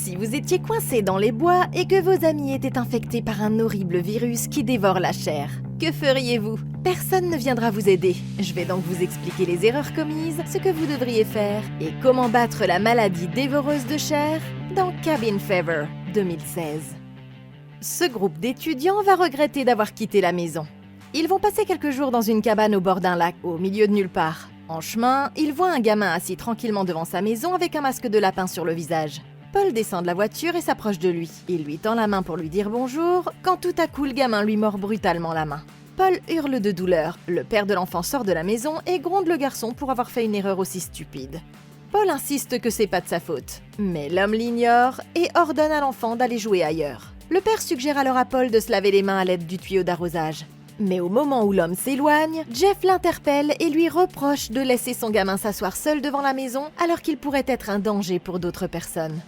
Si vous étiez coincé dans les bois et que vos amis étaient infectés par un horrible virus qui dévore la chair, que feriez-vous? Personne ne viendra vous aider. Je vais donc vous expliquer les erreurs commises, ce que vous devriez faire et comment battre la maladie dévoreuse de chair dans Cabin Fever 2016. Ce groupe d'étudiants va regretter d'avoir quitté la maison. Ils vont passer quelques jours dans une cabane au bord d'un lac, au milieu de nulle part. En chemin, ils voient un gamin assis tranquillement devant sa maison avec un masque de lapin sur le visage. Paul descend de la voiture et s'approche de lui. Il lui tend la main pour lui dire bonjour, quand tout à coup le gamin lui mord brutalement la main. Paul hurle de douleur. Le père de l'enfant sort de la maison et gronde le garçon pour avoir fait une erreur aussi stupide. Paul insiste que c'est pas de sa faute, mais l'homme l'ignore et ordonne à l'enfant d'aller jouer ailleurs. Le père suggère alors à Paul de se laver les mains à l'aide du tuyau d'arrosage. Mais au moment où l'homme s'éloigne, Jeff l'interpelle et lui reproche de laisser son gamin s'asseoir seul devant la maison alors qu'il pourrait être un danger pour d'autres personnes.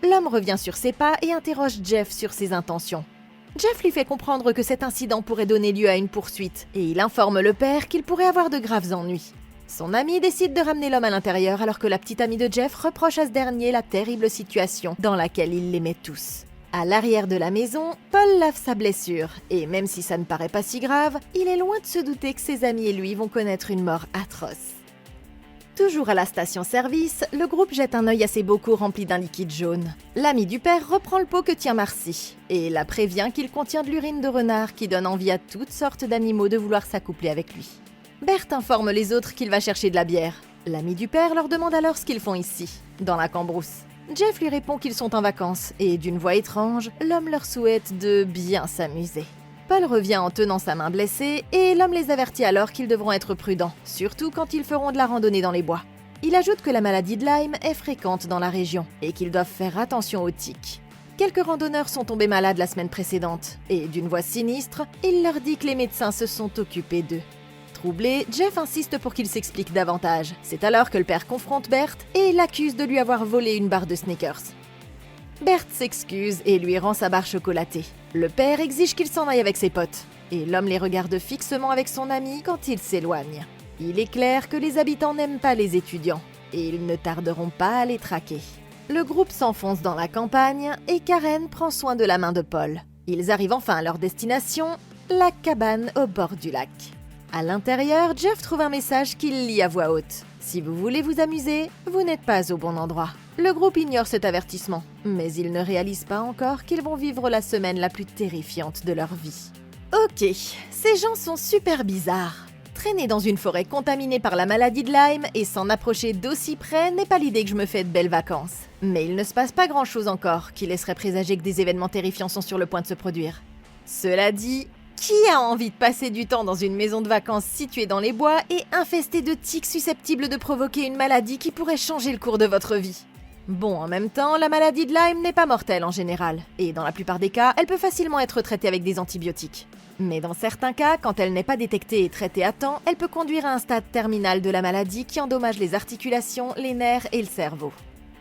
L'homme revient sur ses pas et interroge Jeff sur ses intentions. Jeff lui fait comprendre que cet incident pourrait donner lieu à une poursuite et il informe le père qu'il pourrait avoir de graves ennuis. Son ami décide de ramener l'homme à l'intérieur alors que la petite amie de Jeff reproche à ce dernier la terrible situation dans laquelle ils les mettent tous. À l'arrière de la maison, Paul lave sa blessure, et même si ça ne paraît pas si grave, il est loin de se douter que ses amis et lui vont connaître une mort atroce. Toujours à la station-service, le groupe jette un œil à ses bocaux remplis d'un liquide jaune. L'ami du père reprend le pot que tient Marcy, et la prévient qu'il contient de l'urine de renard qui donne envie à toutes sortes d'animaux de vouloir s'accoupler avec lui. Bert informe les autres qu'il va chercher de la bière. L'ami du père leur demande alors ce qu'ils font ici, dans la cambrousse. Jeff lui répond qu'ils sont en vacances, et d'une voix étrange, l'homme leur souhaite de bien s'amuser. Paul revient en tenant sa main blessée, et l'homme les avertit alors qu'ils devront être prudents, surtout quand ils feront de la randonnée dans les bois. Il ajoute que la maladie de Lyme est fréquente dans la région, et qu'ils doivent faire attention aux tiques. Quelques randonneurs sont tombés malades la semaine précédente, et d'une voix sinistre, il leur dit que les médecins se sont occupés d'eux. Troublé, Jeff insiste pour qu'il s'explique davantage. C'est alors que le père confronte Bert et l'accuse de lui avoir volé une barre de Snickers. Bert s'excuse et lui rend sa barre chocolatée. Le père exige qu'il s'en aille avec ses potes, et l'homme les regarde fixement avec son ami quand il s'éloigne. Il est clair que les habitants n'aiment pas les étudiants, et ils ne tarderont pas à les traquer. Le groupe s'enfonce dans la campagne et Karen prend soin de la main de Paul. Ils arrivent enfin à leur destination, la cabane au bord du lac. À l'intérieur, Jeff trouve un message qu'il lit à voix haute. Si vous voulez vous amuser, vous n'êtes pas au bon endroit. Le groupe ignore cet avertissement, mais ils ne réalisent pas encore qu'ils vont vivre la semaine la plus terrifiante de leur vie. Ok, ces gens sont super bizarres. Traîner dans une forêt contaminée par la maladie de Lyme et s'en approcher d'aussi près n'est pas l'idée que je me fais de belles vacances. Mais il ne se passe pas grand-chose encore qui laisserait présager que des événements terrifiants sont sur le point de se produire. Cela dit, qui a envie de passer du temps dans une maison de vacances située dans les bois et infestée de tiques susceptibles de provoquer une maladie qui pourrait changer le cours de votre vie? Bon, en même temps, la maladie de Lyme n'est pas mortelle en général, et dans la plupart des cas, elle peut facilement être traitée avec des antibiotiques. Mais dans certains cas, quand elle n'est pas détectée et traitée à temps, elle peut conduire à un stade terminal de la maladie qui endommage les articulations, les nerfs et le cerveau.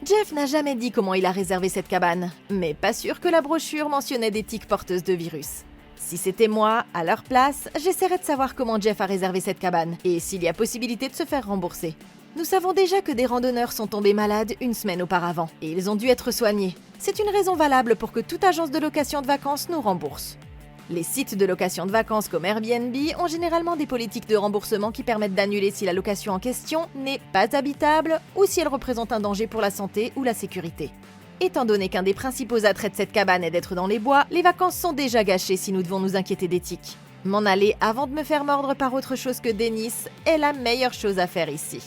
Jeff n'a jamais dit comment il a réservé cette cabane, mais pas sûr que la brochure mentionnait des tiques porteuses de virus. Si c'était moi, à leur place, j'essaierais de savoir comment Jeff a réservé cette cabane et s'il y a possibilité de se faire rembourser. Nous savons déjà que des randonneurs sont tombés malades une semaine auparavant et ils ont dû être soignés. C'est une raison valable pour que toute agence de location de vacances nous rembourse. Les sites de location de vacances comme Airbnb ont généralement des politiques de remboursement qui permettent d'annuler si la location en question n'est pas habitable ou si elle représente un danger pour la santé ou la sécurité. Étant donné qu'un des principaux attraits de cette cabane est d'être dans les bois, les vacances sont déjà gâchées si nous devons nous inquiéter des tiques. M'en aller avant de me faire mordre par autre chose que Dennis est la meilleure chose à faire ici.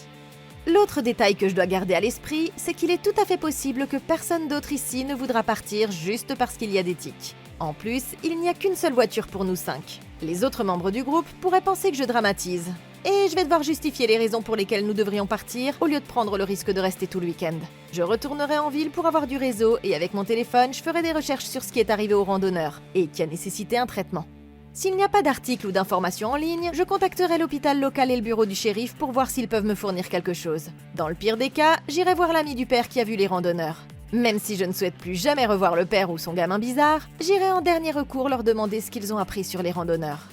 L'autre détail que je dois garder à l'esprit, c'est qu'il est tout à fait possible que personne d'autre ici ne voudra partir juste parce qu'il y a des tiques. En plus, il n'y a qu'une seule voiture pour nous 5. Les autres membres du groupe pourraient penser que je dramatise. Et je vais devoir justifier les raisons pour lesquelles nous devrions partir au lieu de prendre le risque de rester tout le week-end. Je retournerai en ville pour avoir du réseau et avec mon téléphone, je ferai des recherches sur ce qui est arrivé aux randonneurs et qui a nécessité un traitement. S'il n'y a pas d'article ou d'informations en ligne, je contacterai l'hôpital local et le bureau du shérif pour voir s'ils peuvent me fournir quelque chose. Dans le pire des cas, j'irai voir l'ami du père qui a vu les randonneurs. Même si je ne souhaite plus jamais revoir le père ou son gamin bizarre, j'irai en dernier recours leur demander ce qu'ils ont appris sur les randonneurs.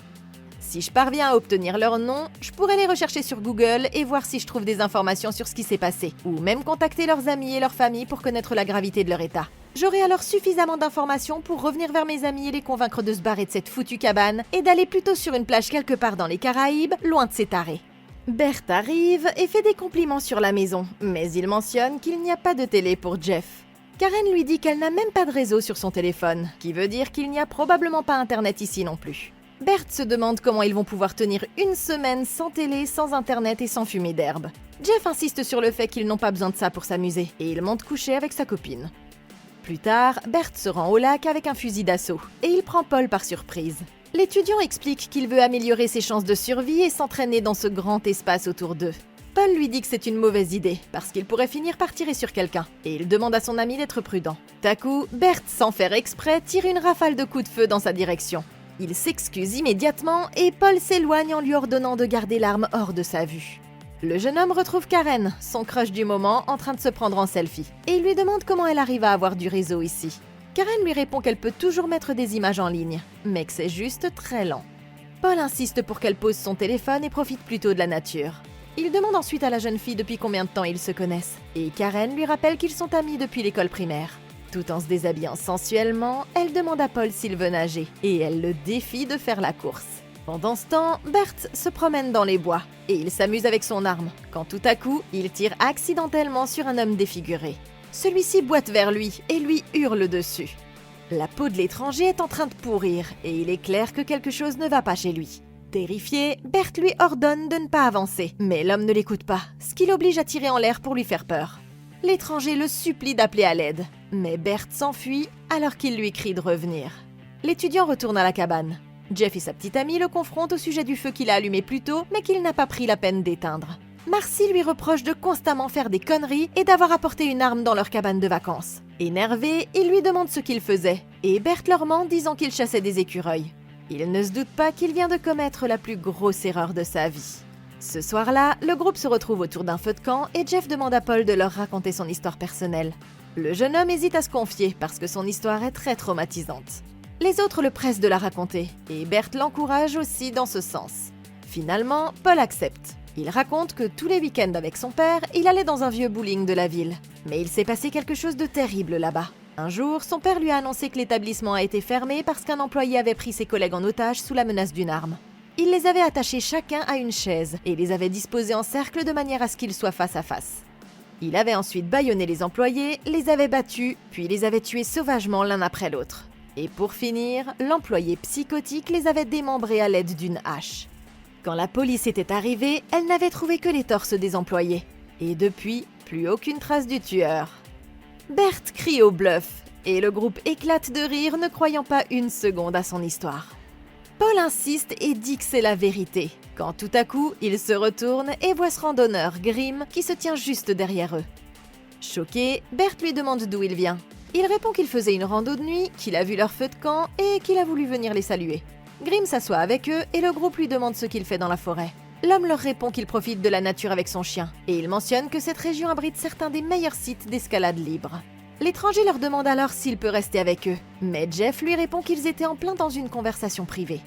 Si je parviens à obtenir leur nom, je pourrais les rechercher sur Google et voir si je trouve des informations sur ce qui s'est passé, ou même contacter leurs amis et leurs familles pour connaître la gravité de leur état. J'aurai alors suffisamment d'informations pour revenir vers mes amis et les convaincre de se barrer de cette foutue cabane et d'aller plutôt sur une plage quelque part dans les Caraïbes, loin de ces tarés. Bert arrive et fait des compliments sur la maison, mais il mentionne qu'il n'y a pas de télé pour Jeff. Karen lui dit qu'elle n'a même pas de réseau sur son téléphone, qui veut dire qu'il n'y a probablement pas internet ici non plus. Bert se demande comment ils vont pouvoir tenir une semaine sans télé, sans internet et sans fumer d'herbe. Jeff insiste sur le fait qu'ils n'ont pas besoin de ça pour s'amuser, et il monte coucher avec sa copine. Plus tard, Bert se rend au lac avec un fusil d'assaut, et il prend Paul par surprise. L'étudiant explique qu'il veut améliorer ses chances de survie et s'entraîner dans ce grand espace autour d'eux. Paul lui dit que c'est une mauvaise idée, parce qu'il pourrait finir par tirer sur quelqu'un, et il demande à son ami d'être prudent. D'un coup, Bert, sans faire exprès, tire une rafale de coups de feu dans sa direction. Il s'excuse immédiatement, et Paul s'éloigne en lui ordonnant de garder l'arme hors de sa vue. Le jeune homme retrouve Karen, son crush du moment, en train de se prendre en selfie, et il lui demande comment elle arrive à avoir du réseau ici. Karen lui répond qu'elle peut toujours mettre des images en ligne, mais que c'est juste très lent. Paul insiste pour qu'elle pose son téléphone et profite plutôt de la nature. Il demande ensuite à la jeune fille depuis combien de temps ils se connaissent, et Karen lui rappelle qu'ils sont amis depuis l'école primaire. Tout en se déshabillant sensuellement, elle demande à Paul s'il veut nager, et elle le défie de faire la course. Pendant ce temps, Bert se promène dans les bois, et il s'amuse avec son arme, quand tout à coup, il tire accidentellement sur un homme défiguré. Celui-ci boite vers lui et lui hurle dessus. La peau de l'étranger est en train de pourrir, et il est clair que quelque chose ne va pas chez lui. Terrifié, Bert lui ordonne de ne pas avancer, mais l'homme ne l'écoute pas, ce qui l'oblige à tirer en l'air pour lui faire peur. L'étranger le supplie d'appeler à l'aide, mais Bert s'enfuit alors qu'il lui crie de revenir. L'étudiant retourne à la cabane. Jeff et sa petite amie le confrontent au sujet du feu qu'il a allumé plus tôt, mais qu'il n'a pas pris la peine d'éteindre. Marcy lui reproche de constamment faire des conneries et d'avoir apporté une arme dans leur cabane de vacances. Énervé, il lui demande ce qu'il faisait, et Bert leur ment disant qu'il chassait des écureuils. Il ne se doute pas qu'il vient de commettre la plus grosse erreur de sa vie. Ce soir-là, le groupe se retrouve autour d'un feu de camp et Jeff demande à Paul de leur raconter son histoire personnelle. Le jeune homme hésite à se confier parce que son histoire est très traumatisante. Les autres le pressent de la raconter, et Bert l'encourage aussi dans ce sens. Finalement, Paul accepte. Il raconte que tous les week-ends avec son père, il allait dans un vieux bowling de la ville. Mais il s'est passé quelque chose de terrible là-bas. Un jour, son père lui a annoncé que l'établissement a été fermé parce qu'un employé avait pris ses collègues en otage sous la menace d'une arme. Il les avait attachés chacun à une chaise et les avait disposés en cercle de manière à ce qu'ils soient face à face. Il avait ensuite bâillonné les employés, les avait battus, puis les avait tués sauvagement l'un après l'autre. Et pour finir, l'employé psychotique les avait démembrés à l'aide d'une hache. Quand la police était arrivée, elle n'avait trouvé que les torses des employés. Et depuis, plus aucune trace du tueur. Bert crie au bluff, et le groupe éclate de rire ne croyant pas une seconde à son histoire. Paul insiste et dit que c'est la vérité, quand tout à coup, il se retourne et voit ce randonneur, Grim, qui se tient juste derrière eux. Choqué, Bert lui demande d'où il vient. Il répond qu'il faisait une rando de nuit, qu'il a vu leur feu de camp et qu'il a voulu venir les saluer. Grim s'assoit avec eux et le groupe lui demande ce qu'il fait dans la forêt. L'homme leur répond qu'il profite de la nature avec son chien, et il mentionne que cette région abrite certains des meilleurs sites d'escalade libre. L'étranger leur demande alors s'il peut rester avec eux, mais Jeff lui répond qu'ils étaient en plein dans une conversation privée.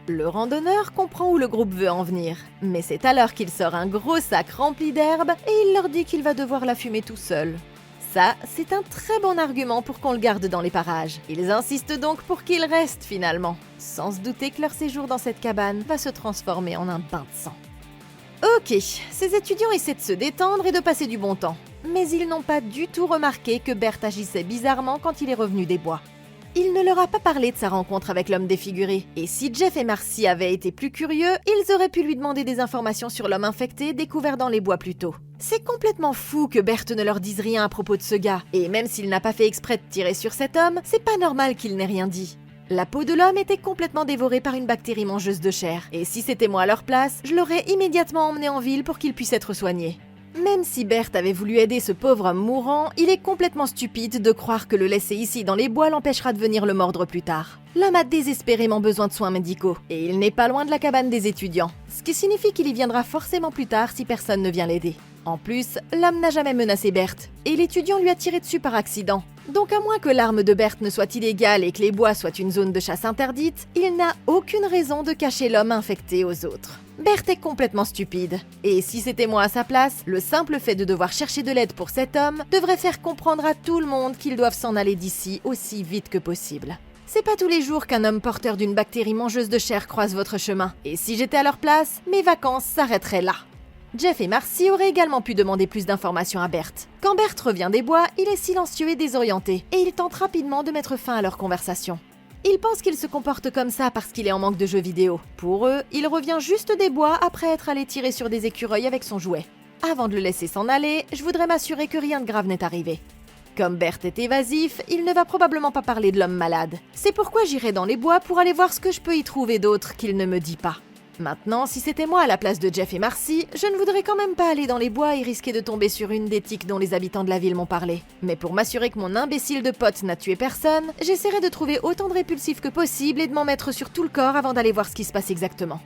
Le randonneur comprend où le groupe veut en venir, mais c'est alors qu'il sort un gros sac rempli d'herbe et il leur dit qu'il va devoir la fumer tout seul. Ça, c'est un très bon argument pour qu'on le garde dans les parages. Ils insistent donc pour qu'il reste finalement, sans se douter que leur séjour dans cette cabane va se transformer en un bain de sang. Ok, ces étudiants essaient de se détendre et de passer du bon temps, mais ils n'ont pas du tout remarqué que Bert agissait bizarrement quand il est revenu des bois. Il ne leur a pas parlé de sa rencontre avec l'homme défiguré, et si Jeff et Marcy avaient été plus curieux, ils auraient pu lui demander des informations sur l'homme infecté découvert dans les bois plus tôt. C'est complètement fou que Bert ne leur dise rien à propos de ce gars, et même s'il n'a pas fait exprès de tirer sur cet homme, c'est pas normal qu'il n'ait rien dit. La peau de l'homme était complètement dévorée par une bactérie mangeuse de chair, et si c'était moi à leur place, je l'aurais immédiatement emmené en ville pour qu'il puisse être soigné. Même si Bert avait voulu aider ce pauvre homme mourant, il est complètement stupide de croire que le laisser ici dans les bois l'empêchera de venir le mordre plus tard. L'homme a désespérément besoin de soins médicaux, et il n'est pas loin de la cabane des étudiants, ce qui signifie qu'il y viendra forcément plus tard si personne ne vient l'aider. En plus, l'homme n'a jamais menacé Berthe, et l'étudiant lui a tiré dessus par accident. Donc à moins que l'arme de Berthe ne soit illégale et que les bois soient une zone de chasse interdite, il n'a aucune raison de cacher l'homme infecté aux autres. Berthe est complètement stupide. Et si c'était moi à sa place, le simple fait de devoir chercher de l'aide pour cet homme devrait faire comprendre à tout le monde qu'ils doivent s'en aller d'ici aussi vite que possible. C'est pas tous les jours qu'un homme porteur d'une bactérie mangeuse de chair croise votre chemin. Et si j'étais à leur place, mes vacances s'arrêteraient là. Jeff et Marcy auraient également pu demander plus d'informations à Berthe. Quand Berthe revient des bois, il est silencieux et désorienté, et il tente rapidement de mettre fin à leur conversation. Ils pensent qu'il se comporte comme ça parce qu'il est en manque de jeux vidéo. Pour eux, il revient juste des bois après être allé tirer sur des écureuils avec son jouet. Avant de le laisser s'en aller, je voudrais m'assurer que rien de grave n'est arrivé. Comme Berthe est évasif, il ne va probablement pas parler de l'homme malade. C'est pourquoi j'irai dans les bois pour aller voir ce que je peux y trouver d'autre qu'il ne me dit pas. Maintenant, si c'était moi à la place de Jeff et Marcy, je ne voudrais quand même pas aller dans les bois et risquer de tomber sur une des tiques dont les habitants de la ville m'ont parlé. Mais pour m'assurer que mon imbécile de pote n'a tué personne, j'essaierai de trouver autant de répulsifs que possible et de m'en mettre sur tout le corps avant d'aller voir ce qui se passe exactement.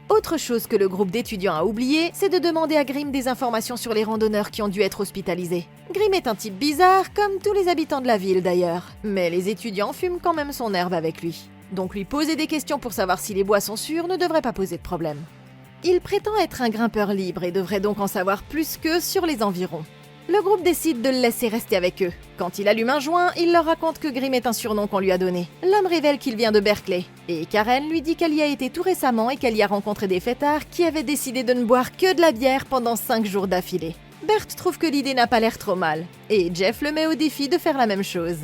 Autre chose que le groupe d'étudiants a oublié, c'est de demander à Grim des informations sur les randonneurs qui ont dû être hospitalisés. Grim est un type bizarre, comme tous les habitants de la ville d'ailleurs, mais les étudiants fument quand même son herbe avec lui. Donc lui poser des questions pour savoir si les bois sont sûrs ne devrait pas poser de problème. Il prétend être un grimpeur libre et devrait donc en savoir plus qu'eux sur les environs. Le groupe décide de le laisser rester avec eux. Quand il allume un joint, il leur raconte que Grim est un surnom qu'on lui a donné. L'homme révèle qu'il vient de Berkeley, et Karen lui dit qu'elle y a été tout récemment et qu'elle y a rencontré des fêtards qui avaient décidé de ne boire que de la bière pendant 5 jours d'affilée. Berthe trouve que l'idée n'a pas l'air trop mal, et Jeff le met au défi de faire la même chose.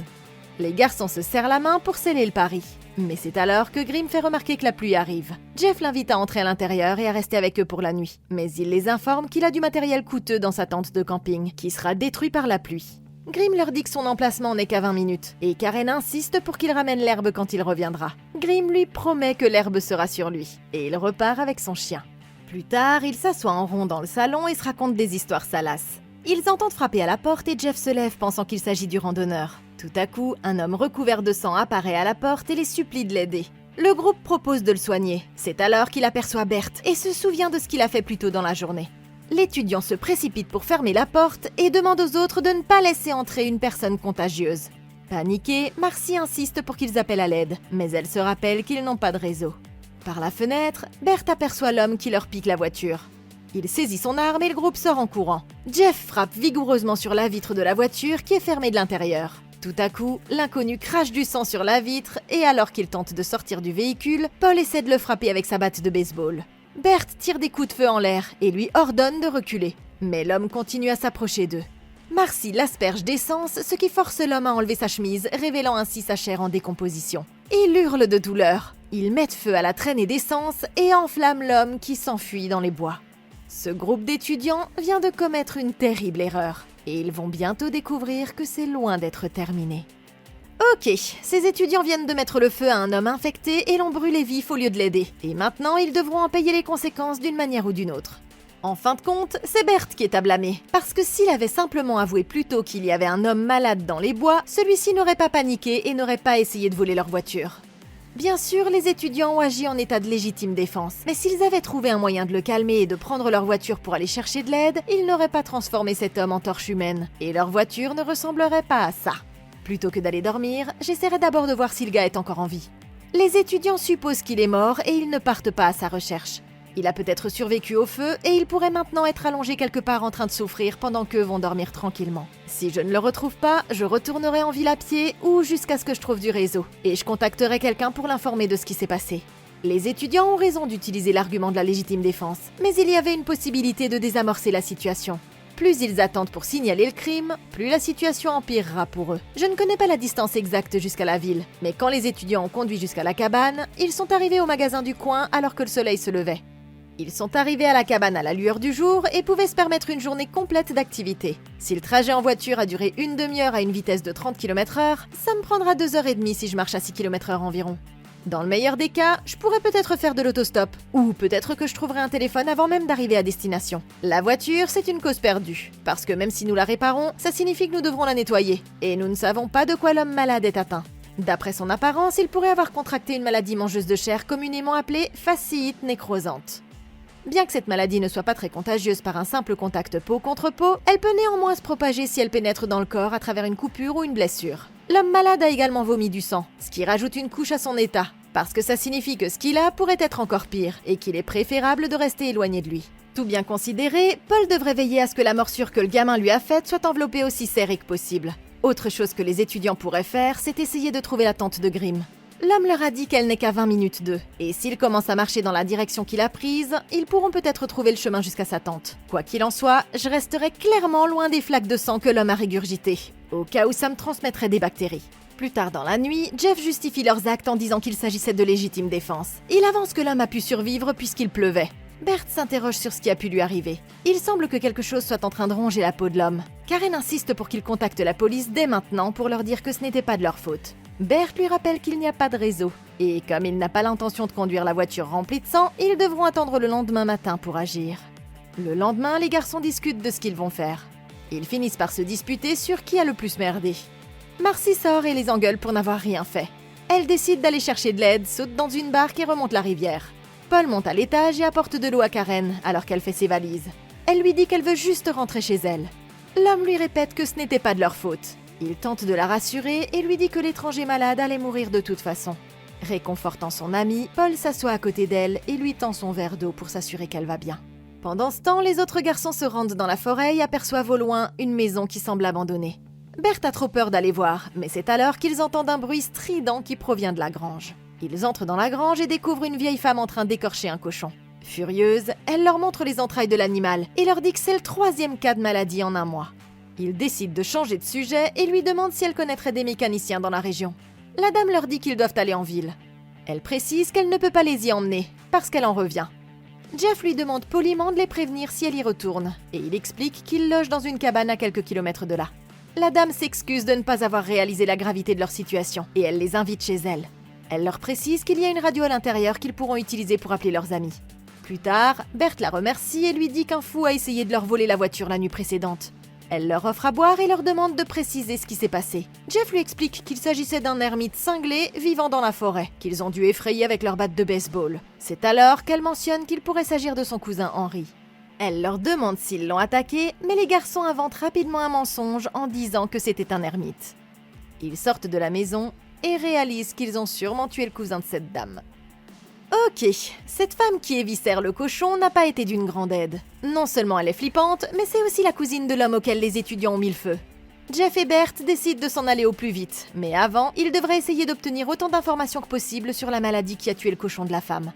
Les garçons se serrent la main pour sceller le pari. Mais c'est alors que Grim fait remarquer que la pluie arrive. Jeff l'invite à entrer à l'intérieur et à rester avec eux pour la nuit. Mais il les informe qu'il a du matériel coûteux dans sa tente de camping, qui sera détruit par la pluie. Grim leur dit que son emplacement n'est qu'à 20 minutes, et Karen insiste pour qu'il ramène l'herbe quand il reviendra. Grim lui promet que l'herbe sera sur lui, et il repart avec son chien. Plus tard, ils s'assoient en rond dans le salon et se racontent des histoires salaces. Ils entendent frapper à la porte et Jeff se lève pensant qu'il s'agit du randonneur. Tout à coup, un homme recouvert de sang apparaît à la porte et les supplie de l'aider. Le groupe propose de le soigner. C'est alors qu'il aperçoit Berthe et se souvient de ce qu'il a fait plus tôt dans la journée. L'étudiant se précipite pour fermer la porte et demande aux autres de ne pas laisser entrer une personne contagieuse. Paniquée, Marcy insiste pour qu'ils appellent à l'aide, mais elle se rappelle qu'ils n'ont pas de réseau. Par la fenêtre, Berthe aperçoit l'homme qui leur pique la voiture. Il saisit son arme et le groupe sort en courant. Jeff frappe vigoureusement sur la vitre de la voiture qui est fermée de l'intérieur. Tout à coup, l'inconnu crache du sang sur la vitre et alors qu'il tente de sortir du véhicule, Paul essaie de le frapper avec sa batte de baseball. Berthe tire des coups de feu en l'air et lui ordonne de reculer. Mais l'homme continue à s'approcher d'eux. Marcy l'asperge d'essence, ce qui force l'homme à enlever sa chemise, révélant ainsi sa chair en décomposition. Il hurle de douleur. Ils mettent feu à la traînée d'essence et enflamment l'homme qui s'enfuit dans les bois. Ce groupe d'étudiants vient de commettre une terrible erreur. Et ils vont bientôt découvrir que c'est loin d'être terminé. Ok, ces étudiants viennent de mettre le feu à un homme infecté et l'ont brûlé vif au lieu de l'aider. Et maintenant, ils devront en payer les conséquences d'une manière ou d'une autre. En fin de compte, c'est Berthe qui est à blâmer. Parce que s'il avait simplement avoué plus tôt qu'il y avait un homme malade dans les bois, celui-ci n'aurait pas paniqué et n'aurait pas essayé de voler leur voiture. Bien sûr, les étudiants ont agi en état de légitime défense, mais s'ils avaient trouvé un moyen de le calmer et de prendre leur voiture pour aller chercher de l'aide, ils n'auraient pas transformé cet homme en torche humaine, et leur voiture ne ressemblerait pas à ça. Plutôt que d'aller dormir, j'essaierai d'abord de voir si le gars est encore en vie. Les étudiants supposent qu'il est mort et ils ne partent pas à sa recherche. Il a peut-être survécu au feu et il pourrait maintenant être allongé quelque part en train de souffrir pendant qu'eux vont dormir tranquillement. Si je ne le retrouve pas, je retournerai en ville à pied ou jusqu'à ce que je trouve du réseau. Et je contacterai quelqu'un pour l'informer de ce qui s'est passé. Les étudiants ont raison d'utiliser l'argument de la légitime défense, mais il y avait une possibilité de désamorcer la situation. Plus ils attendent pour signaler le crime, plus la situation empirera pour eux. Je ne connais pas la distance exacte jusqu'à la ville, mais quand les étudiants ont conduit jusqu'à la cabane, ils sont arrivés au magasin du coin alors que le soleil se levait. Ils sont arrivés à la cabane à la lueur du jour et pouvaient se permettre une journée complète d'activité. Si le trajet en voiture a duré une demi-heure à une vitesse de 30 km/h, ça me prendra 2h30 si je marche à 6 km/h environ. Dans le meilleur des cas, je pourrais peut-être faire de l'autostop, ou peut-être que je trouverai un téléphone avant même d'arriver à destination. La voiture, c'est une cause perdue, parce que même si nous la réparons, ça signifie que nous devrons la nettoyer, et nous ne savons pas de quoi l'homme malade est atteint. D'après son apparence, il pourrait avoir contracté une maladie mangeuse de chair communément appelée fasciite nécrosante. Bien que cette maladie ne soit pas très contagieuse par un simple contact peau contre peau, elle peut néanmoins se propager si elle pénètre dans le corps à travers une coupure ou une blessure. L'homme malade a également vomi du sang, ce qui rajoute une couche à son état, parce que ça signifie que ce qu'il a pourrait être encore pire et qu'il est préférable de rester éloigné de lui. Tout bien considéré, Paul devrait veiller à ce que la morsure que le gamin lui a faite soit enveloppée aussi serrée que possible. Autre chose que les étudiants pourraient faire, c'est essayer de trouver la tante de Grimm. L'homme leur a dit qu'elle n'est qu'à 20 minutes d'eux, et s'ils commencent à marcher dans la direction qu'il a prise, ils pourront peut-être trouver le chemin jusqu'à sa tante. Quoi qu'il en soit, je resterai clairement loin des flaques de sang que l'homme a régurgitées, au cas où ça me transmettrait des bactéries. Plus tard dans la nuit, Jeff justifie leurs actes en disant qu'il s'agissait de légitime défense. Il avance que l'homme a pu survivre puisqu'il pleuvait. Bert s'interroge sur ce qui a pu lui arriver. Il semble que quelque chose soit en train de ronger la peau de l'homme. Karen insiste pour qu'il contacte la police dès maintenant pour leur dire que ce n'était pas de leur faute. Bert lui rappelle qu'il n'y a pas de réseau, et comme il n'a pas l'intention de conduire la voiture remplie de sang, ils devront attendre le lendemain matin pour agir. Le lendemain, les garçons discutent de ce qu'ils vont faire. Ils finissent par se disputer sur qui a le plus merdé. Marcy sort et les engueule pour n'avoir rien fait. Elle décide d'aller chercher de l'aide, saute dans une barque et remonte la rivière. Paul monte à l'étage et apporte de l'eau à Karen alors qu'elle fait ses valises. Elle lui dit qu'elle veut juste rentrer chez elle. L'homme lui répète que ce n'était pas de leur faute. Il tente de la rassurer et lui dit que l'étranger malade allait mourir de toute façon. Réconfortant son amie, Paul s'assoit à côté d'elle et lui tend son verre d'eau pour s'assurer qu'elle va bien. Pendant ce temps, les autres garçons se rendent dans la forêt et aperçoivent au loin une maison qui semble abandonnée. Bert a trop peur d'aller voir, mais c'est alors qu'ils entendent un bruit strident qui provient de la grange. Ils entrent dans la grange et découvrent une vieille femme en train d'écorcher un cochon. Furieuse, elle leur montre les entrailles de l'animal et leur dit que c'est le 3e cas de maladie en un mois. Ils décident de changer de sujet et lui demandent si elle connaîtrait des mécaniciens dans la région. La dame leur dit qu'ils doivent aller en ville. Elle précise qu'elle ne peut pas les y emmener, parce qu'elle en revient. Jeff lui demande poliment de les prévenir si elle y retourne, et il explique qu'il loge dans une cabane à quelques kilomètres de là. La dame s'excuse de ne pas avoir réalisé la gravité de leur situation, et elle les invite chez elle. Elle leur précise qu'il y a une radio à l'intérieur qu'ils pourront utiliser pour appeler leurs amis. Plus tard, Bert la remercie et lui dit qu'un fou a essayé de leur voler la voiture la nuit précédente. Elle leur offre à boire et leur demande de préciser ce qui s'est passé. Jeff lui explique qu'il s'agissait d'un ermite cinglé vivant dans la forêt, qu'ils ont dû effrayer avec leur batte de baseball. C'est alors qu'elle mentionne qu'il pourrait s'agir de son cousin Henry. Elle leur demande s'ils l'ont attaqué, mais les garçons inventent rapidement un mensonge en disant que c'était un ermite. Ils sortent de la maison et réalisent qu'ils ont sûrement tué le cousin de cette dame. Ok, cette femme qui éviscère le cochon n'a pas été d'une grande aide. Non seulement elle est flippante, mais c'est aussi la cousine de l'homme auquel les étudiants ont mis le feu. Jeff et Bert décident de s'en aller au plus vite, mais avant, ils devraient essayer d'obtenir autant d'informations que possible sur la maladie qui a tué le cochon de la femme.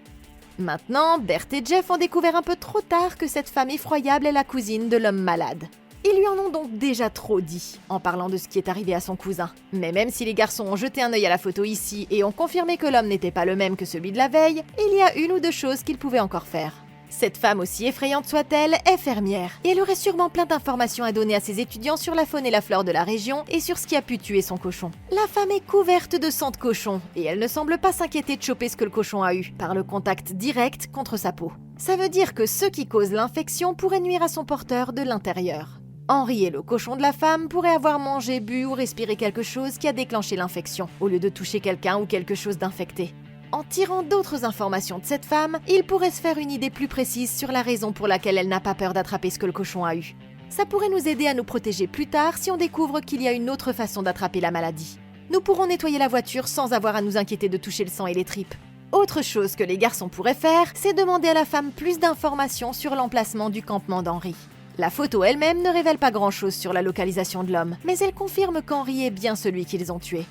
Maintenant, Bert et Jeff ont découvert un peu trop tard que cette femme effroyable est la cousine de l'homme malade. Ils lui en ont donc déjà trop dit, en parlant de ce qui est arrivé à son cousin. Mais même si les garçons ont jeté un œil à la photo ici et ont confirmé que l'homme n'était pas le même que celui de la veille, il y a une ou deux choses qu'ils pouvaient encore faire. Cette femme, aussi effrayante soit-elle, est fermière, et elle aurait sûrement plein d'informations à donner à ses étudiants sur la faune et la flore de la région et sur ce qui a pu tuer son cochon. La femme est couverte de sang de cochon, et elle ne semble pas s'inquiéter de choper ce que le cochon a eu, par le contact direct contre sa peau. Ça veut dire que ce qui cause l'infection pourrait nuire à son porteur de l'intérieur. Henry et le cochon de la femme pourraient avoir mangé, bu ou respiré quelque chose qui a déclenché l'infection, au lieu de toucher quelqu'un ou quelque chose d'infecté. En tirant d'autres informations de cette femme, il pourrait se faire une idée plus précise sur la raison pour laquelle elle n'a pas peur d'attraper ce que le cochon a eu. Ça pourrait nous aider à nous protéger plus tard si on découvre qu'il y a une autre façon d'attraper la maladie. Nous pourrons nettoyer la voiture sans avoir à nous inquiéter de toucher le sang et les tripes. Autre chose que les garçons pourraient faire, c'est demander à la femme plus d'informations sur l'emplacement du campement d'Henry. La photo elle-même ne révèle pas grand-chose sur la localisation de l'homme, mais elle confirme qu'Henry est bien celui qu'ils ont tué.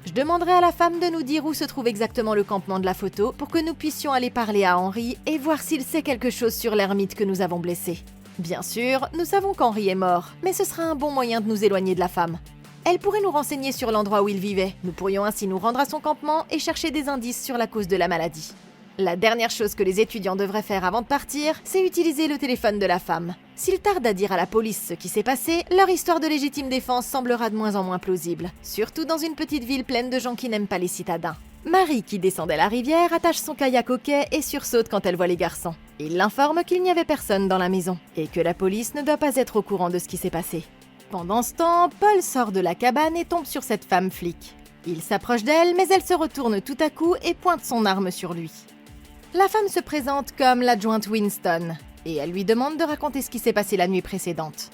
Je demanderai à la femme de nous dire où se trouve exactement le campement de la photo pour que nous puissions aller parler à Henry et voir s'il sait quelque chose sur l'ermite que nous avons blessé. Bien sûr, nous savons qu'Henry est mort, mais ce sera un bon moyen de nous éloigner de la femme. Elle pourrait nous renseigner sur l'endroit où il vivait. Nous pourrions ainsi nous rendre à son campement et chercher des indices sur la cause de la maladie. La dernière chose que les étudiants devraient faire avant de partir, c'est utiliser le téléphone de la femme. S'ils tardent à dire à la police ce qui s'est passé, leur histoire de légitime défense semblera de moins en moins plausible, surtout dans une petite ville pleine de gens qui n'aiment pas les citadins. Marie, qui descendait la rivière, attache son kayak au quai et sursaute quand elle voit les garçons. Il l'informe qu'il n'y avait personne dans la maison, et que la police ne doit pas être au courant de ce qui s'est passé. Pendant ce temps, Paul sort de la cabane et tombe sur cette femme flic. Il s'approche d'elle, mais elle se retourne tout à coup et pointe son arme sur lui. La femme se présente comme l'adjointe Winston, et elle lui demande de raconter ce qui s'est passé la nuit précédente.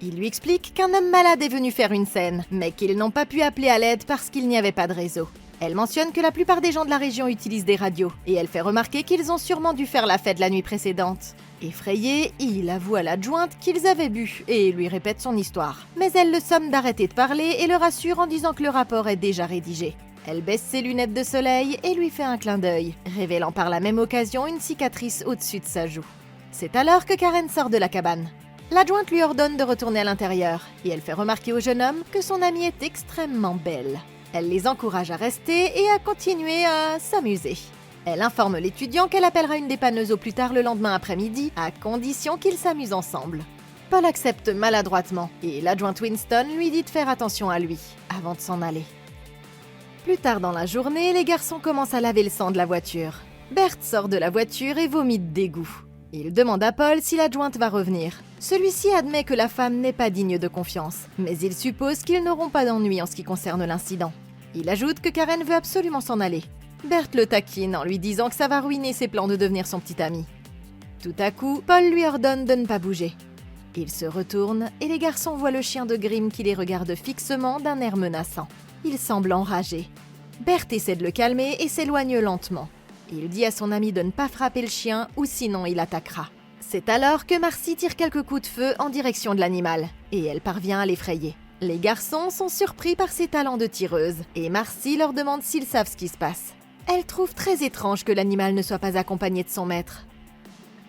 Il lui explique qu'un homme malade est venu faire une scène, mais qu'ils n'ont pas pu appeler à l'aide parce qu'il n'y avait pas de réseau. Elle mentionne que la plupart des gens de la région utilisent des radios, et elle fait remarquer qu'ils ont sûrement dû faire la fête la nuit précédente. Effrayé, il avoue à l'adjointe qu'ils avaient bu et lui répète son histoire. Mais elle le somme d'arrêter de parler et le rassure en disant que le rapport est déjà rédigé. Elle baisse ses lunettes de soleil et lui fait un clin d'œil, révélant par la même occasion une cicatrice au-dessus de sa joue. C'est alors que Karen sort de la cabane. L'adjointe lui ordonne de retourner à l'intérieur, et elle fait remarquer au jeune homme que son amie est extrêmement belle. Elle les encourage à rester et à continuer à s'amuser. Elle informe l'étudiant qu'elle appellera une dépanneuse au plus tard le lendemain après-midi, à condition qu'ils s'amusent ensemble. Paul accepte maladroitement, et l'adjointe Winston lui dit de faire attention à lui, avant de s'en aller. Plus tard dans la journée, les garçons commencent à laver le sang de la voiture. Bert sort de la voiture et vomit de dégoût. Il demande à Paul si l'adjointe va revenir. Celui-ci admet que la femme n'est pas digne de confiance, mais il suppose qu'ils n'auront pas d'ennui en ce qui concerne l'incident. Il ajoute que Karen veut absolument s'en aller. Bert le taquine en lui disant que ça va ruiner ses plans de devenir son petit ami. Tout à coup, Paul lui ordonne de ne pas bouger. Il se retourne et les garçons voient le chien de Grimm qui les regarde fixement d'un air menaçant. Il semble enragé. Bert essaie de le calmer et s'éloigne lentement. Il dit à son ami de ne pas frapper le chien ou sinon il attaquera. C'est alors que Marcy tire quelques coups de feu en direction de l'animal et elle parvient à l'effrayer. Les garçons sont surpris par ses talents de tireuse et Marcy leur demande s'ils savent ce qui se passe. Elle trouve très étrange que l'animal ne soit pas accompagné de son maître.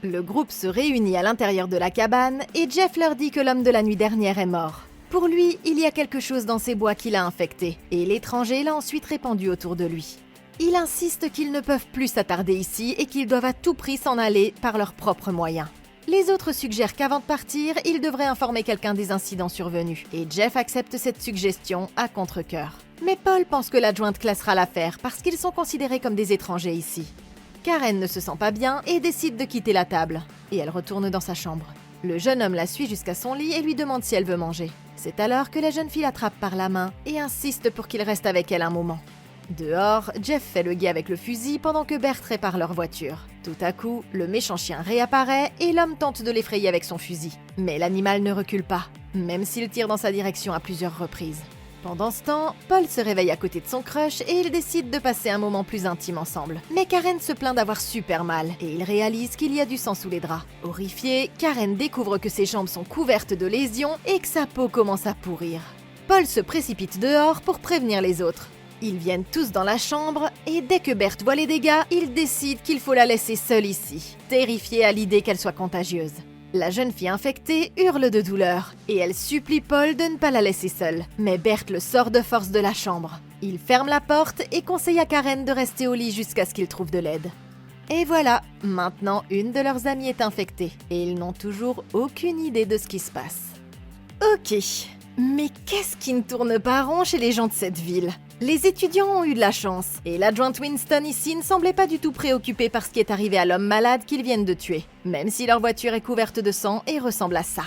Le groupe se réunit à l'intérieur de la cabane et Jeff leur dit que l'homme de la nuit dernière est mort. Pour lui, il y a quelque chose dans ces bois qui l'a infecté et l'étranger l'a ensuite répandu autour de lui. Il insiste qu'ils ne peuvent plus s'attarder ici et qu'ils doivent à tout prix s'en aller par leurs propres moyens. Les autres suggèrent qu'avant de partir, ils devraient informer quelqu'un des incidents survenus, et Jeff accepte cette suggestion à contre-cœur. Mais Paul pense que l'adjointe classera l'affaire parce qu'ils sont considérés comme des étrangers ici. Karen ne se sent pas bien et décide de quitter la table, et elle retourne dans sa chambre. Le jeune homme la suit jusqu'à son lit et lui demande si elle veut manger. C'est alors que la jeune fille l'attrape par la main et insiste pour qu'il reste avec elle un moment. Dehors, Jeff fait le guet avec le fusil pendant que Bert répare leur voiture. Tout à coup, le méchant chien réapparaît et l'homme tente de l'effrayer avec son fusil. Mais l'animal ne recule pas, même s'il tire dans sa direction à plusieurs reprises. Pendant ce temps, Paul se réveille à côté de son crush et ils décident de passer un moment plus intime ensemble. Mais Karen se plaint d'avoir super mal et il réalise qu'il y a du sang sous les draps. Horrifiée, Karen découvre que ses jambes sont couvertes de lésions et que sa peau commence à pourrir. Paul se précipite dehors pour prévenir les autres. Ils viennent tous dans la chambre et dès que Bert voit les dégâts, il décide qu'il faut la laisser seule ici, terrifiée à l'idée qu'elle soit contagieuse. La jeune fille infectée hurle de douleur et elle supplie Paul de ne pas la laisser seule. Mais Bert le sort de force de la chambre. Il ferme la porte et conseille à Karen de rester au lit jusqu'à ce qu'il trouve de l'aide. Et voilà, maintenant une de leurs amies est infectée et ils n'ont toujours aucune idée de ce qui se passe. Ok, mais qu'est-ce qui ne tourne pas rond chez les gens de cette ville ? Les étudiants ont eu de la chance, et l'adjointe Winston ici ne semblait pas du tout préoccupée par ce qui est arrivé à l'homme malade qu'ils viennent de tuer, même si leur voiture est couverte de sang et ressemble à ça.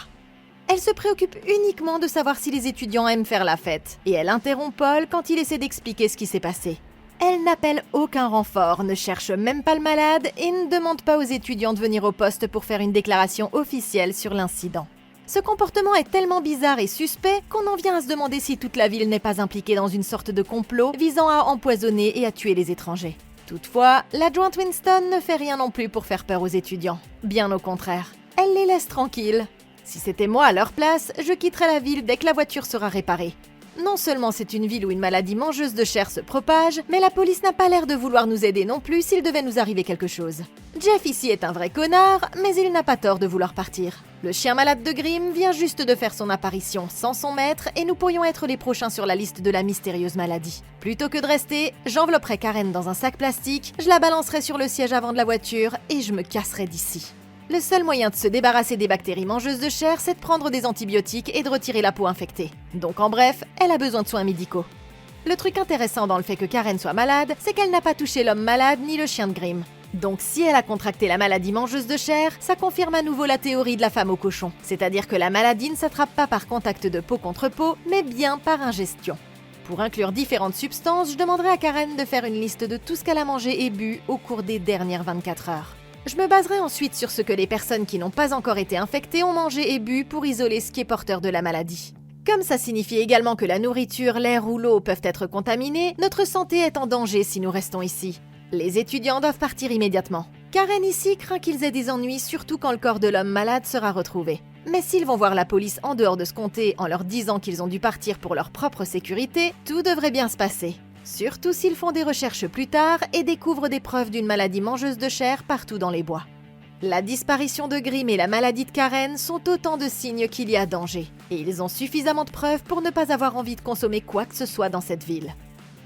Elle se préoccupe uniquement de savoir si les étudiants aiment faire la fête, et elle interrompt Paul quand il essaie d'expliquer ce qui s'est passé. Elle n'appelle aucun renfort, ne cherche même pas le malade et ne demande pas aux étudiants de venir au poste pour faire une déclaration officielle sur l'incident. Ce comportement est tellement bizarre et suspect qu'on en vient à se demander si toute la ville n'est pas impliquée dans une sorte de complot visant à empoisonner et à tuer les étrangers. Toutefois, l'adjointe Winston ne fait rien non plus pour faire peur aux étudiants. Bien au contraire, elle les laisse tranquilles. Si c'était moi à leur place, je quitterais la ville dès que la voiture sera réparée. Non seulement c'est une ville où une maladie mangeuse de chair se propage, mais la police n'a pas l'air de vouloir nous aider non plus s'il devait nous arriver quelque chose. Jeff ici est un vrai connard, mais il n'a pas tort de vouloir partir. Le chien malade de Grimm vient juste de faire son apparition sans son maître et nous pourrions être les prochains sur la liste de la mystérieuse maladie. Plutôt que de rester, j'envelopperai Karen dans un sac plastique, je la balancerai sur le siège avant de la voiture et je me casserai d'ici. Le seul moyen de se débarrasser des bactéries mangeuses de chair, c'est de prendre des antibiotiques et de retirer la peau infectée. Donc en bref, elle a besoin de soins médicaux. Le truc intéressant dans le fait que Karen soit malade, c'est qu'elle n'a pas touché l'homme malade ni le chien de Grimm. Donc si elle a contracté la maladie mangeuse de chair, ça confirme à nouveau la théorie de la femme au cochon. C'est-à-dire que la maladie ne s'attrape pas par contact de peau contre peau, mais bien par ingestion. Pour inclure différentes substances, je demanderai à Karen de faire une liste de tout ce qu'elle a mangé et bu au cours des dernières 24 heures. Je me baserai ensuite sur ce que les personnes qui n'ont pas encore été infectées ont mangé et bu pour isoler ce qui est porteur de la maladie. Comme ça signifie également que la nourriture, l'air ou l'eau peuvent être contaminés, notre santé est en danger si nous restons ici. Les étudiants doivent partir immédiatement. Karen ici craint qu'ils aient des ennuis, surtout quand le corps de l'homme malade sera retrouvé. Mais s'ils vont voir la police en dehors de ce comté en leur disant qu'ils ont dû partir pour leur propre sécurité, tout devrait bien se passer. Surtout s'ils font des recherches plus tard et découvrent des preuves d'une maladie mangeuse de chair partout dans les bois. La disparition de Grim et la maladie de Karen sont autant de signes qu'il y a danger. Et ils ont suffisamment de preuves pour ne pas avoir envie de consommer quoi que ce soit dans cette ville.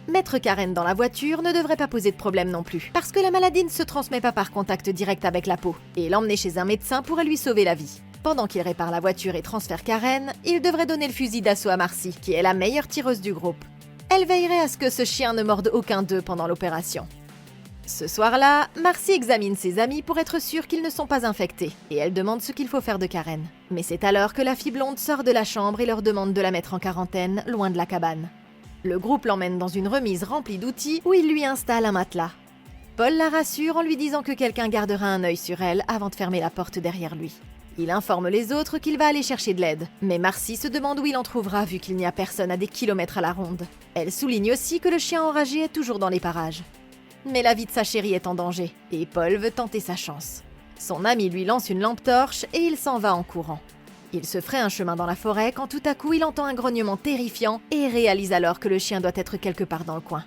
Mettre Karen dans la voiture ne devrait pas poser de problème non plus, parce que la maladie ne se transmet pas par contact direct avec la peau, et l'emmener chez un médecin pourrait lui sauver la vie. Pendant qu'il répare la voiture et transfère Karen, il devrait donner le fusil d'assaut à Marcy, qui est la meilleure tireuse du groupe. Elle veillerait à ce que ce chien ne morde aucun d'eux pendant l'opération. Ce soir-là, Marcy examine ses amis pour être sûre qu'ils ne sont pas infectés, et elle demande ce qu'il faut faire de Karen. Mais c'est alors que la fille blonde sort de la chambre et leur demande de la mettre en quarantaine, loin de la cabane. Le groupe l'emmène dans une remise remplie d'outils où il lui installe un matelas. Paul la rassure en lui disant que quelqu'un gardera un œil sur elle avant de fermer la porte derrière lui. Il informe les autres qu'il va aller chercher de l'aide, mais Marcy se demande où il en trouvera vu qu'il n'y a personne à des kilomètres à la ronde. Elle souligne aussi que le chien enragé est toujours dans les parages. Mais la vie de sa chérie est en danger, et Paul veut tenter sa chance. Son ami lui lance une lampe torche et il s'en va en courant. Il se ferait un chemin dans la forêt quand tout à coup il entend un grognement terrifiant et réalise alors que le chien doit être quelque part dans le coin.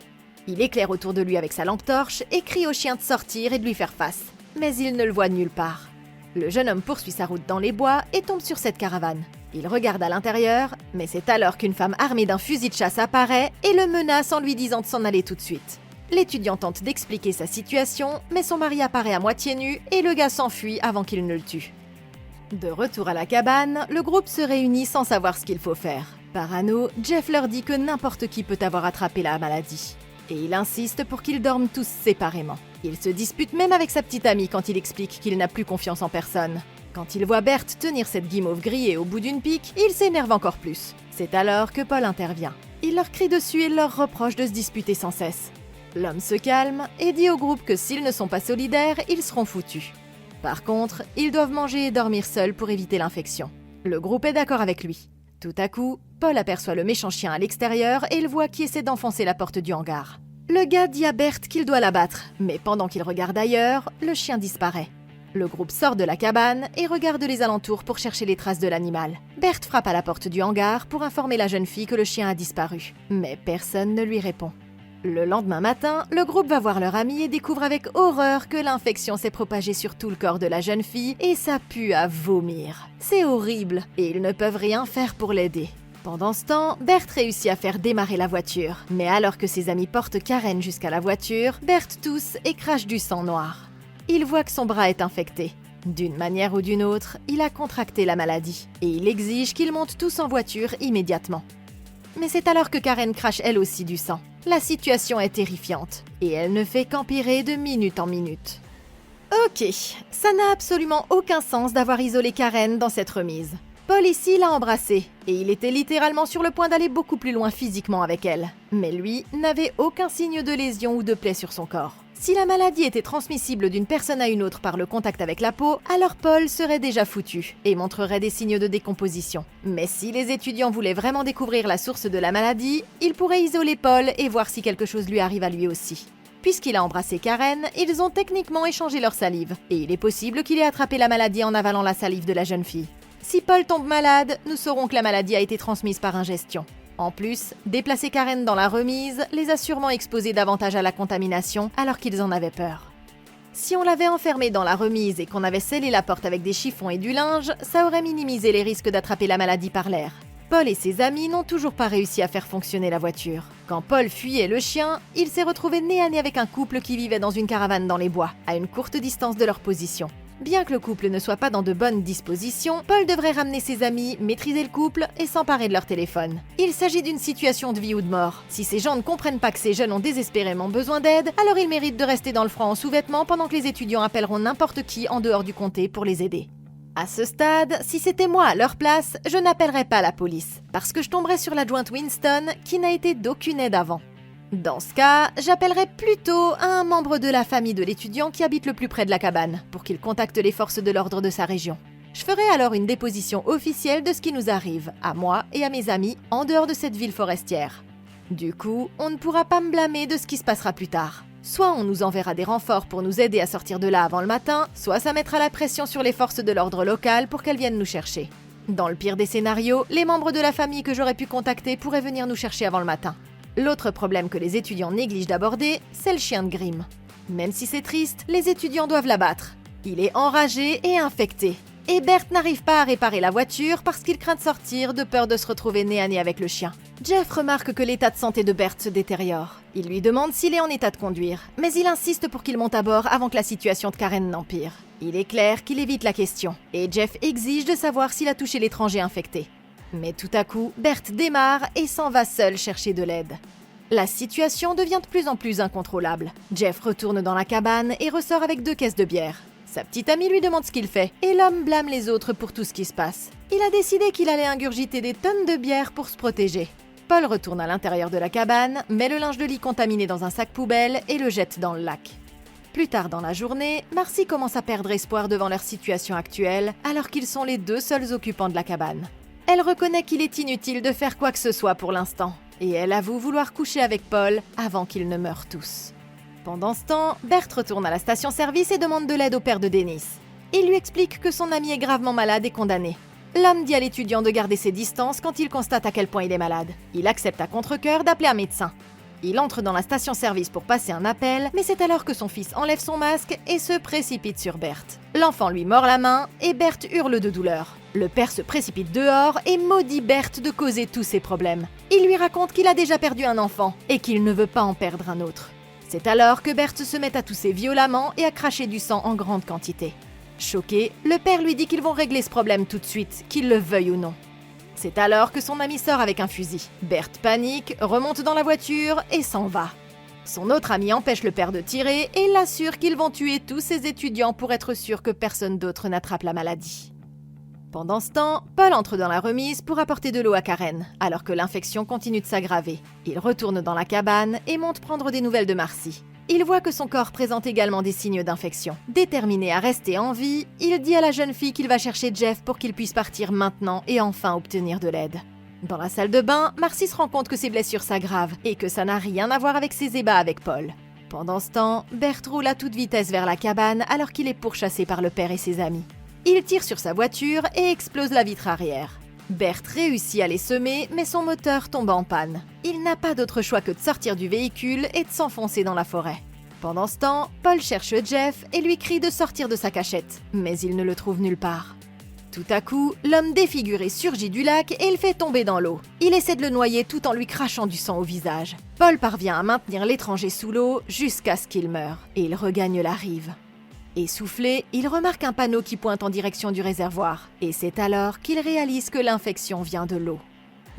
Il éclaire autour de lui avec sa lampe torche et crie au chien de sortir et de lui faire face. Mais il ne le voit nulle part. Le jeune homme poursuit sa route dans les bois et tombe sur cette caravane. Il regarde à l'intérieur, mais c'est alors qu'une femme armée d'un fusil de chasse apparaît et le menace en lui disant de s'en aller tout de suite. L'étudiant tente d'expliquer sa situation, mais son mari apparaît à moitié nu et le gars s'enfuit avant qu'il ne le tue. De retour à la cabane, le groupe se réunit sans savoir ce qu'il faut faire. Parano, Jeff leur dit que n'importe qui peut avoir attrapé la maladie. Et il insiste pour qu'ils dorment tous séparément. Il se dispute même avec sa petite amie quand il explique qu'il n'a plus confiance en personne. Quand il voit Berthe tenir cette guimauve grillée au bout d'une pique, il s'énerve encore plus. C'est alors que Paul intervient. Il leur crie dessus et leur reproche de se disputer sans cesse. L'homme se calme et dit au groupe que s'ils ne sont pas solidaires, ils seront foutus. Par contre, ils doivent manger et dormir seuls pour éviter l'infection. Le groupe est d'accord avec lui. Tout à coup, Paul aperçoit le méchant chien à l'extérieur et il voit qui essaie d'enfoncer la porte du hangar. Le gars dit à Berthe qu'il doit l'abattre, mais pendant qu'il regarde ailleurs, le chien disparaît. Le groupe sort de la cabane et regarde les alentours pour chercher les traces de l'animal. Berthe frappe à la porte du hangar pour informer la jeune fille que le chien a disparu, mais personne ne lui répond. Le lendemain matin, le groupe va voir leur ami et découvre avec horreur que l'infection s'est propagée sur tout le corps de la jeune fille et ça pue à vomir. C'est horrible et ils ne peuvent rien faire pour l'aider. Pendant ce temps, Berthe réussit à faire démarrer la voiture. Mais alors que ses amis portent Karen jusqu'à la voiture, Berthe tousse et crache du sang noir. Il voit que son bras est infecté. D'une manière ou d'une autre, il a contracté la maladie et il exige qu'ils montent tous en voiture immédiatement. Mais c'est alors que Karen crache elle aussi du sang. La situation est terrifiante, et elle ne fait qu'empirer de minute en minute. Ok, ça n'a absolument aucun sens d'avoir isolé Karen dans cette remise. Paul ici l'a embrassée, et il était littéralement sur le point d'aller beaucoup plus loin physiquement avec elle. Mais lui n'avait aucun signe de lésion ou de plaie sur son corps. Si la maladie était transmissible d'une personne à une autre par le contact avec la peau, alors Paul serait déjà foutu et montrerait des signes de décomposition. Mais si les étudiants voulaient vraiment découvrir la source de la maladie, ils pourraient isoler Paul et voir si quelque chose lui arrive à lui aussi. Puisqu'il a embrassé Karen, ils ont techniquement échangé leur salive, et il est possible qu'il ait attrapé la maladie en avalant la salive de la jeune fille. Si Paul tombe malade, nous saurons que la maladie a été transmise par ingestion. En plus, déplacer Karen dans la remise les a sûrement exposés davantage à la contamination alors qu'ils en avaient peur. Si on l'avait enfermée dans la remise et qu'on avait scellé la porte avec des chiffons et du linge, ça aurait minimisé les risques d'attraper la maladie par l'air. Paul et ses amis n'ont toujours pas réussi à faire fonctionner la voiture. Quand Paul fuyait le chien, il s'est retrouvé nez à nez avec un couple qui vivait dans une caravane dans les bois, à une courte distance de leur position. Bien que le couple ne soit pas dans de bonnes dispositions, Paul devrait ramener ses amis, maîtriser le couple et s'emparer de leur téléphone. Il s'agit d'une situation de vie ou de mort. Si ces gens ne comprennent pas que ces jeunes ont désespérément besoin d'aide, alors ils méritent de rester dans le froid en sous-vêtements pendant que les étudiants appelleront n'importe qui en dehors du comté pour les aider. À ce stade, si c'était moi à leur place, je n'appellerais pas la police, parce que je tomberais sur l'adjointe Winston, qui n'a été d'aucune aide avant. Dans ce cas, j'appellerais plutôt un membre de la famille de l'étudiant qui habite le plus près de la cabane, pour qu'il contacte les forces de l'ordre de sa région. Je ferai alors une déposition officielle de ce qui nous arrive, à moi et à mes amis, en dehors de cette ville forestière. Du coup, on ne pourra pas me blâmer de ce qui se passera plus tard. Soit on nous enverra des renforts pour nous aider à sortir de là avant le matin, soit ça mettra la pression sur les forces de l'ordre local pour qu'elles viennent nous chercher. Dans le pire des scénarios, les membres de la famille que j'aurais pu contacter pourraient venir nous chercher avant le matin. L'autre problème que les étudiants négligent d'aborder, c'est le chien de Grimm. Même si c'est triste, les étudiants doivent l'abattre. Il est enragé et infecté. Et Bert n'arrive pas à réparer la voiture parce qu'il craint de sortir de peur de se retrouver nez à nez avec le chien. Jeff remarque que l'état de santé de Bert se détériore. Il lui demande s'il est en état de conduire, mais il insiste pour qu'il monte à bord avant que la situation de Karen n'empire. Il est clair qu'il évite la question, et Jeff exige de savoir s'il a touché l'étranger infecté. Mais tout à coup, Bert démarre et s'en va seul chercher de l'aide. La situation devient de plus en plus incontrôlable. Jeff retourne dans la cabane et ressort avec 2 caisses de bière. Sa petite amie lui demande ce qu'il fait, et l'homme blâme les autres pour tout ce qui se passe. Il a décidé qu'il allait ingurgiter des tonnes de bière pour se protéger. Paul retourne à l'intérieur de la cabane, met le linge de lit contaminé dans un sac poubelle et le jette dans le lac. Plus tard dans la journée, Marcy commence à perdre espoir devant leur situation actuelle, alors qu'ils sont les 2 seuls occupants de la cabane. Elle reconnaît qu'il est inutile de faire quoi que ce soit pour l'instant, et elle avoue vouloir coucher avec Paul avant qu'ils ne meurent tous. Pendant ce temps, Bert retourne à la station-service et demande de l'aide au père de Dennis. Il lui explique que son ami est gravement malade et condamné. L'homme dit à l'étudiant de garder ses distances quand il constate à quel point il est malade. Il accepte à contre-cœur d'appeler un médecin. Il entre dans la station-service pour passer un appel, mais c'est alors que son fils enlève son masque et se précipite sur Bert. L'enfant lui mord la main et Bert hurle de douleur. Le père se précipite dehors et maudit Bert de causer tous ses problèmes. Il lui raconte qu'il a déjà perdu un enfant et qu'il ne veut pas en perdre un autre. C'est alors que Bert se met à tousser violemment et à cracher du sang en grande quantité. Choqué, le père lui dit qu'ils vont régler ce problème tout de suite, qu'il le veuille ou non. C'est alors que son ami sort avec un fusil. Bert panique, remonte dans la voiture et s'en va. Son autre ami empêche le père de tirer et l'assure qu'ils vont tuer tous ses étudiants pour être sûr que personne d'autre n'attrape la maladie. Pendant ce temps, Paul entre dans la remise pour apporter de l'eau à Karen, alors que l'infection continue de s'aggraver. Il retourne dans la cabane et monte prendre des nouvelles de Marcy. Il voit que son corps présente également des signes d'infection. Déterminé à rester en vie, il dit à la jeune fille qu'il va chercher Jeff pour qu'il puisse partir maintenant et enfin obtenir de l'aide. Dans la salle de bain, Marcy se rend compte que ses blessures s'aggravent et que ça n'a rien à voir avec ses ébats avec Paul. Pendant ce temps, Bert roule à toute vitesse vers la cabane alors qu'il est pourchassé par le père et ses amis. Il tire sur sa voiture et explose la vitre arrière. Bert réussit à les semer, mais son moteur tombe en panne. Il n'a pas d'autre choix que de sortir du véhicule et de s'enfoncer dans la forêt. Pendant ce temps, Paul cherche Jeff et lui crie de sortir de sa cachette, mais il ne le trouve nulle part. Tout à coup, l'homme défiguré surgit du lac et le fait tomber dans l'eau. Il essaie de le noyer tout en lui crachant du sang au visage. Paul parvient à maintenir l'étranger sous l'eau jusqu'à ce qu'il meure, et il regagne la rive. Essoufflé, il remarque un panneau qui pointe en direction du réservoir, et c'est alors qu'il réalise que l'infection vient de l'eau.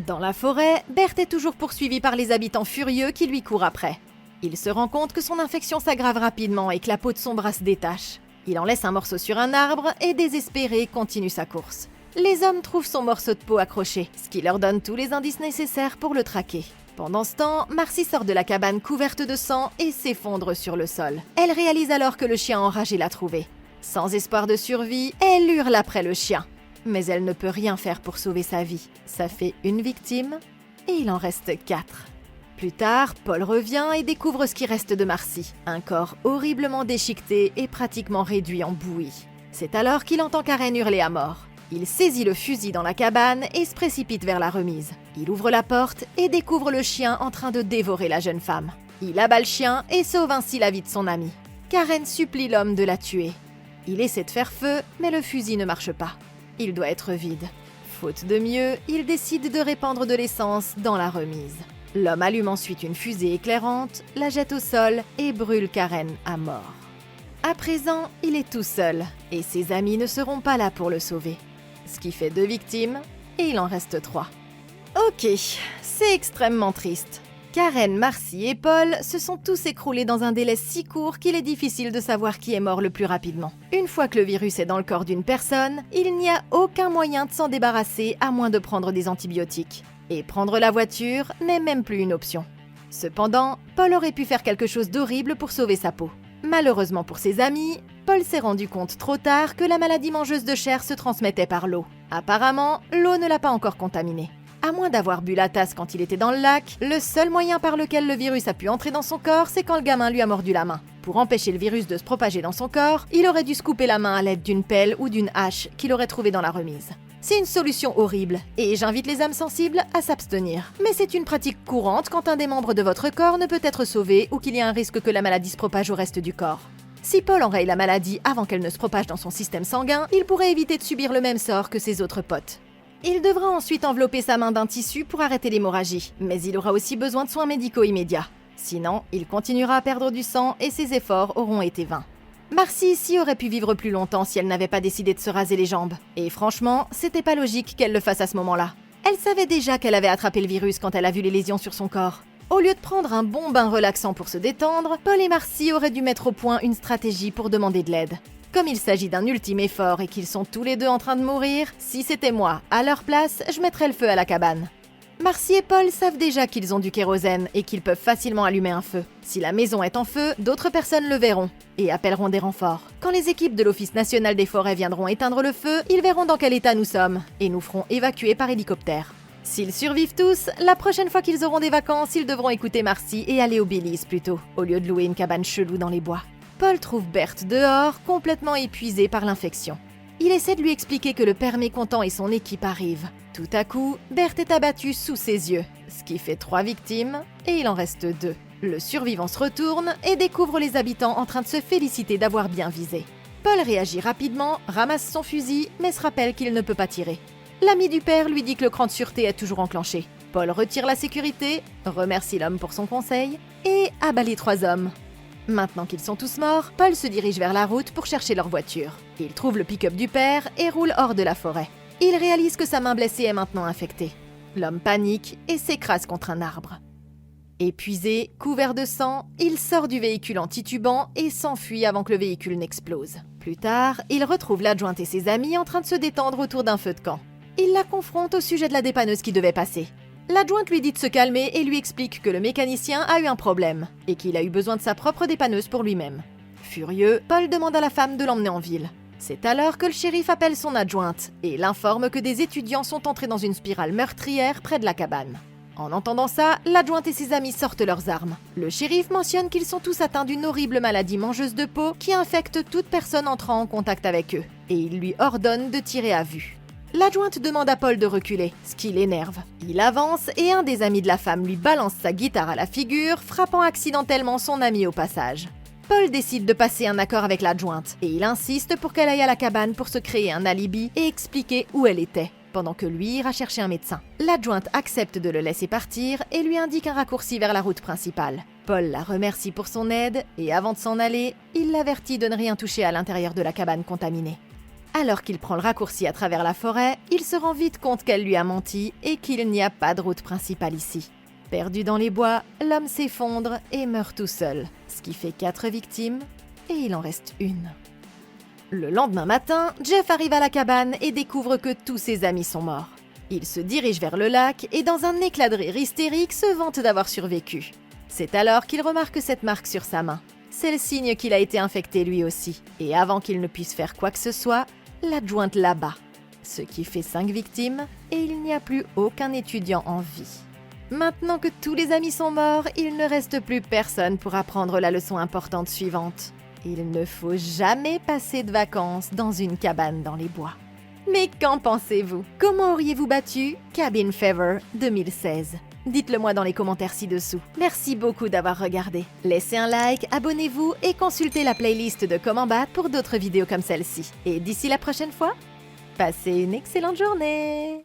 Dans la forêt, Bert est toujours poursuivi par les habitants furieux qui lui courent après. Il se rend compte que son infection s'aggrave rapidement et que la peau de son bras se détache. Il en laisse un morceau sur un arbre et, désespéré, continue sa course. Les hommes trouvent son morceau de peau accroché, ce qui leur donne tous les indices nécessaires pour le traquer. Pendant ce temps, Marcy sort de la cabane couverte de sang et s'effondre sur le sol. Elle réalise alors que le chien enragé l'a trouvée. Sans espoir de survie, elle hurle après le chien. Mais elle ne peut rien faire pour sauver sa vie. Ça fait une victime et il en reste 4. Plus tard, Paul revient et découvre ce qui reste de Marcy. Un corps horriblement déchiqueté et pratiquement réduit en bouillie. C'est alors qu'il entend Karen hurler à mort. Il saisit le fusil dans la cabane et se précipite vers la remise. Il ouvre la porte et découvre le chien en train de dévorer la jeune femme. Il abat le chien et sauve ainsi la vie de son ami. Karen supplie l'homme de la tuer. Il essaie de faire feu, mais le fusil ne marche pas. Il doit être vide. Faute de mieux, il décide de répandre de l'essence dans la remise. L'homme allume ensuite une fusée éclairante, la jette au sol et brûle Karen à mort. À présent, il est tout seul et ses amis ne seront pas là pour le sauver. Ce qui fait 2 victimes et il en reste 3. Ok, c'est extrêmement triste. Karen, Marcy et Paul se sont tous écroulés dans un délai si court qu'il est difficile de savoir qui est mort le plus rapidement. Une fois que le virus est dans le corps d'une personne, il n'y a aucun moyen de s'en débarrasser à moins de prendre des antibiotiques. Et prendre la voiture n'est même plus une option. Cependant, Paul aurait pu faire quelque chose d'horrible pour sauver sa peau. Malheureusement pour ses amis, Paul s'est rendu compte trop tard que la maladie mangeuse de chair se transmettait par l'eau. Apparemment, l'eau ne l'a pas encore contaminé. À moins d'avoir bu la tasse quand il était dans le lac, le seul moyen par lequel le virus a pu entrer dans son corps, c'est quand le gamin lui a mordu la main. Pour empêcher le virus de se propager dans son corps, il aurait dû se couper la main à l'aide d'une pelle ou d'une hache qu'il aurait trouvée dans la remise. C'est une solution horrible, et j'invite les âmes sensibles à s'abstenir. Mais c'est une pratique courante quand un des membres de votre corps ne peut être sauvé ou qu'il y a un risque que la maladie se propage au reste du corps. Si Paul enraye la maladie avant qu'elle ne se propage dans son système sanguin, il pourrait éviter de subir le même sort que ses autres potes. Il devra ensuite envelopper sa main d'un tissu pour arrêter l'hémorragie, mais il aura aussi besoin de soins médicaux immédiats. Sinon, il continuera à perdre du sang et ses efforts auront été vains. Marcy ici aurait pu vivre plus longtemps si elle n'avait pas décidé de se raser les jambes. Et franchement, c'était pas logique qu'elle le fasse à ce moment-là. Elle savait déjà qu'elle avait attrapé le virus quand elle a vu les lésions sur son corps. Au lieu de prendre un bon bain relaxant pour se détendre, Paul et Marcy auraient dû mettre au point une stratégie pour demander de l'aide. Comme il s'agit d'un ultime effort et qu'ils sont tous les deux en train de mourir, si c'était moi, à leur place, je mettrais le feu à la cabane. Marcy et Paul savent déjà qu'ils ont du kérosène et qu'ils peuvent facilement allumer un feu. Si la maison est en feu, d'autres personnes le verront et appelleront des renforts. Quand les équipes de l'Office national des forêts viendront éteindre le feu, ils verront dans quel état nous sommes et nous feront évacuer par hélicoptère. S'ils survivent tous, la prochaine fois qu'ils auront des vacances, ils devront écouter Marcy et aller au Belize plutôt, au lieu de louer une cabane chelou dans les bois. Paul trouve Berthe dehors, complètement épuisée par l'infection. Il essaie de lui expliquer que le père mécontent et son équipe arrivent. Tout à coup, Berthe est abattue sous ses yeux, ce qui fait 3 victimes, et il en reste 2. Le survivant se retourne et découvre les habitants en train de se féliciter d'avoir bien visé. Paul réagit rapidement, ramasse son fusil, mais se rappelle qu'il ne peut pas tirer. L'ami du père lui dit que le cran de sûreté est toujours enclenché. Paul retire la sécurité, remercie l'homme pour son conseil, et abat les 3 hommes. Maintenant qu'ils sont tous morts, Paul se dirige vers la route pour chercher leur voiture. Il trouve le pick-up du père et roule hors de la forêt. Il réalise que sa main blessée est maintenant infectée. L'homme panique et s'écrase contre un arbre. Épuisé, couvert de sang, il sort du véhicule en titubant et s'enfuit avant que le véhicule n'explose. Plus tard, il retrouve l'adjointe et ses amis en train de se détendre autour d'un feu de camp. Il la confronte au sujet de la dépanneuse qui devait passer. L'adjointe lui dit de se calmer et lui explique que le mécanicien a eu un problème et qu'il a eu besoin de sa propre dépanneuse pour lui-même. Furieux, Paul demande à la femme de l'emmener en ville. C'est alors que le shérif appelle son adjointe et l'informe que des étudiants sont entrés dans une spirale meurtrière près de la cabane. En entendant ça, l'adjointe et ses amis sortent leurs armes. Le shérif mentionne qu'ils sont tous atteints d'une horrible maladie mangeuse de peau qui infecte toute personne entrant en contact avec eux, et il lui ordonne de tirer à vue. L'adjointe demande à Paul de reculer, ce qui l'énerve. Il avance et un des amis de la femme lui balance sa guitare à la figure, frappant accidentellement son ami au passage. Paul décide de passer un accord avec l'adjointe et il insiste pour qu'elle aille à la cabane pour se créer un alibi et expliquer où elle était, pendant que lui ira chercher un médecin. L'adjointe accepte de le laisser partir et lui indique un raccourci vers la route principale. Paul la remercie pour son aide et avant de s'en aller, il l'avertit de ne rien toucher à l'intérieur de la cabane contaminée. Alors qu'il prend le raccourci à travers la forêt, il se rend vite compte qu'elle lui a menti et qu'il n'y a pas de route principale ici. Perdu dans les bois, l'homme s'effondre et meurt tout seul, ce qui fait 4 victimes et il en reste une. Le lendemain matin, Jeff arrive à la cabane et découvre que tous ses amis sont morts. Il se dirige vers le lac et dans un éclat de rire hystérique se vante d'avoir survécu. C'est alors qu'il remarque cette marque sur sa main. C'est le signe qu'il a été infecté lui aussi. Et avant qu'il ne puisse faire quoi que ce soit, l'adjointe l'abat, ce qui fait 5 victimes et il n'y a plus aucun étudiant en vie. Maintenant que tous les amis sont morts, il ne reste plus personne pour apprendre la leçon importante suivante. Il ne faut jamais passer de vacances dans une cabane dans les bois. Mais qu'en pensez-vous? Comment auriez-vous battu Cabin Fever 2016? Dites-le moi dans les commentaires ci-dessous. Merci beaucoup d'avoir regardé. Laissez un like, abonnez-vous et consultez la playlist de Comment battre pour d'autres vidéos comme celle-ci. Et d'ici la prochaine fois, passez une excellente journée!